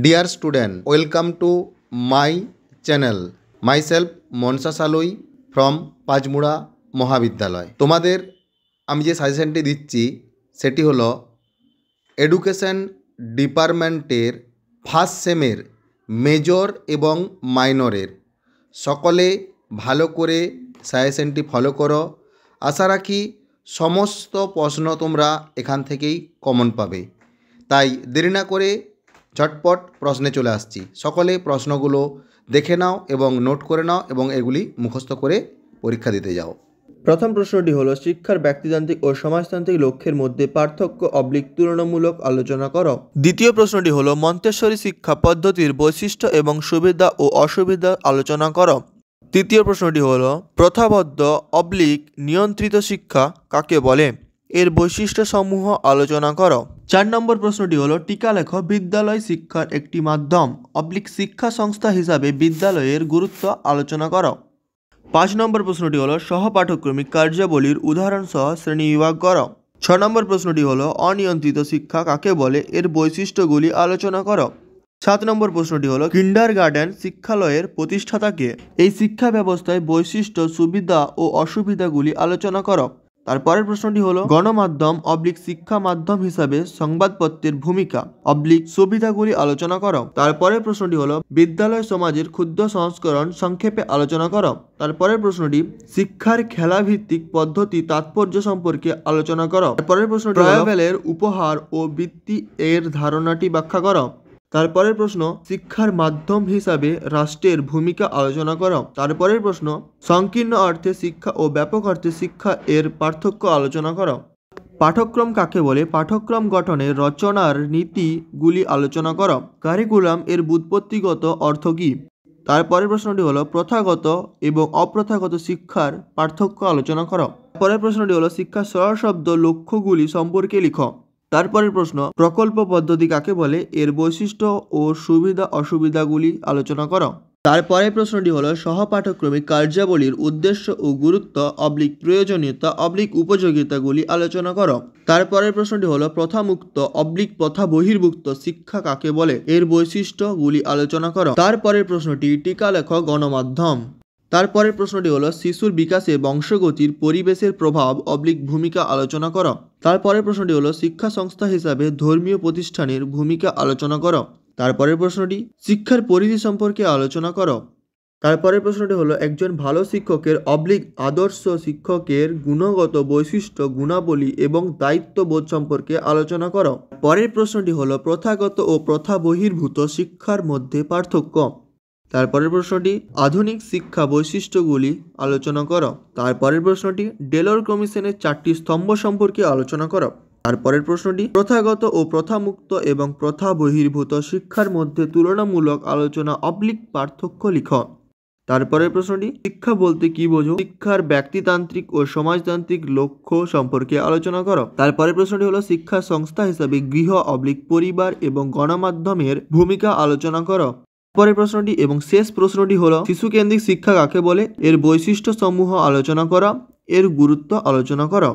Dear student, welcome to my channel. Myself Manasa Salui from Panchmura Mahavidyalaya. তোমাদের আমি যে সাজেশনটি দিচ্ছি সেটি হলো এডুকেশন ডিপার্টমেন্টের ফার্স্ট সেমের মেজর এবং মাইনরের। সকলে ভালো করে সাজেশনটি ফলো করো। আশা রাখি সমস্ত প্রশ্ন তোমরা এখান থেকেই কমন পাবে। তাই দেরি না করে ঝটপট প্রশ্নে চলে আসছি। সকলে প্রশ্নগুলো দেখে নাও এবং নোট করে নাও এবং এগুলি মুখস্থ করে পরীক্ষা দিতে যাও। প্রথম প্রশ্নটি হলো শিক্ষার ব্যক্তিতান্ত্রিক ও সমাজতান্ত্রিক লক্ষ্যের মধ্যে পার্থক্য তুলনামূলক আলোচনা করো। দ্বিতীয় প্রশ্নটি হলো মন্তেশ্বরী শিক্ষা পদ্ধতির বৈশিষ্ট্য এবং সুবিধা ও অসুবিধা আলোচনা করো। তৃতীয় প্রশ্নটি হলো প্রথাবদ্ধ নিয়ন্ত্রিত শিক্ষা কাকে বলে, এর বৈশিষ্ট্য সমূহ আলোচনা করো। 4 নম্বর প্রশ্নটি হলো টিকা লেখ বিদ্যালয় শিক্ষার একটি মাধ্যম শিক্ষা সংস্থা হিসাবে বিদ্যালয়ের গুরুত্ব আলোচনা করো। 5 নম্বর প্রশ্নটি হলো সহপাঠক্রমিক কার্যাবলীর উদাহরণ সহ শ্রেণীবিভাগ করো। 6 নম্বর প্রশ্নটি হলো অনিয়ন্ত্রিত শিক্ষা কাকে বলে, এর বৈশিষ্ট্যগুলি আলোচনা করো। 7 নম্বর প্রশ্নটি হলো কিন্ডারগার্টেন শিক্ষালয়ের প্রতিষ্ঠাতাকে, এই শিক্ষা ব্যবস্থায় বৈশিষ্ট্য সুবিধা ও অসুবিধাগুলি আলোচনা করো। তারপরের প্রশ্নটি হলো গণমাধ্যম শিক্ষা মাধ্যম হিসাবে সংবাদপত্রের ভূমিকা সুবিধাগুলি আলোচনা করো। তারপরের প্রশ্নটি হলো বিদ্যালয় সমাজের ক্ষুদ্র সংস্করণ সংক্ষেপে আলোচনা করো। তারপরের প্রশ্নটি শিক্ষার খেলাভিত্তিক পদ্ধতি তাৎপর্য সম্পর্কে আলোচনা করো। তারপরের প্রশ্নটি ট্রায়াভেলের উপহার ও বৃত্তি এর ধারণাটি ব্যাখ্যা করো। তারপরের প্রশ্ন শিক্ষার মাধ্যম হিসাবে রাষ্ট্রের ভূমিকা আলোচনা করো। তারপরের প্রশ্ন সংকীর্ণ অর্থে শিক্ষা ও ব্যাপক অর্থে শিক্ষা এর পার্থক্য আলোচনা করো। পাঠ্যক্রম কাকে বলে, পাঠ্যক্রম গঠনে রচনার নীতিগুলি আলোচনা করো। কারিকুলাম এর ব্যুৎপত্তিগত অর্থ কী। তারপরের প্রশ্নটি হলো প্রথাগত এবং অপ্রথাগত শিক্ষার পার্থক্য আলোচনা করো। পরের প্রশ্নটি হলো শিক্ষার সরশব্দ লক্ষ্যগুলি সম্পর্কে লিখো। তারপরের প্রশ্ন প্রকল্প পদ্ধতি কাকে বলে, এর বৈশিষ্ট্য ও সুবিধা অসুবিধাগুলি আলোচনা করো। তারপরের প্রশ্নটি হলো সহপাঠক্রমিক কার্যাবলীর উদ্দেশ্য ও গুরুত্ব প্রয়োজনীয়তা উপযোগিতাগুলি আলোচনা করো। তারপরের প্রশ্নটি হলো প্রথামুক্ত প্রথা বহির্ভুক্ত শিক্ষা কাকে বলে, এর বৈশিষ্ট্যগুলি আলোচনা করো। তারপরের প্রশ্নটি টিকা লেখ গণমাধ্যম। তারপরের প্রশ্নটি হলো শিশুর বিকাশে বংশগতির পরিবেশের প্রভাব ভূমিকা আলোচনা করো। তারপরের প্রশ্নটি হলো শিক্ষা সংস্থা হিসাবে ধর্মীয় প্রতিষ্ঠানের ভূমিকা আলোচনা করো। তারপরের প্রশ্নটি শিক্ষার পরিধি সম্পর্কে আলোচনা করো। তারপরের প্রশ্নটি হলো একজন ভালো শিক্ষকের আদর্শ শিক্ষকের গুণগত বৈশিষ্ট্য গুণাবলী এবং দায়িত্ববোধ সম্পর্কে আলোচনা করো। পরের প্রশ্নটি হলো প্রথাগত ও প্রথা বহির্ভূত শিক্ষার মধ্যে পার্থক্য। তারপরের প্রশ্নটি আধুনিক শিক্ষা বৈশিষ্ট্যগুলি আলোচনা করো। তারপরের প্রশ্নটি ডেলর কমিশনের 4টি স্তম্ভ সম্পর্কে আলোচনা করো। তারপরের প্রশ্নটি প্রথাগত ও প্রথামুক্ত এবং প্রথা বহির্ভূত শিক্ষার মধ্যে তুলনামূলক আলোচনা পার্থক্য লিখো। তারপরের প্রশ্নটি শিক্ষা বলতে কি বোঝো, শিক্ষার ব্যক্তিতান্ত্রিক ও সমাজতান্ত্রিক লক্ষ্য সম্পর্কে আলোচনা করো। তারপরের প্রশ্নটি হলো শিক্ষা সংস্থা হিসাবে গৃহ পরিবার এবং গণমাধ্যমের ভূমিকা আলোচনা করো। পরের প্রশ্নটি এবং শেষ প্রশ্নটি হলো শিশু কেন্দ্রিক শিক্ষা কাকে বলে, এর বৈশিষ্ট্য সমূহ আলোচনা করা, এর গুরুত্ব আলোচনা করো।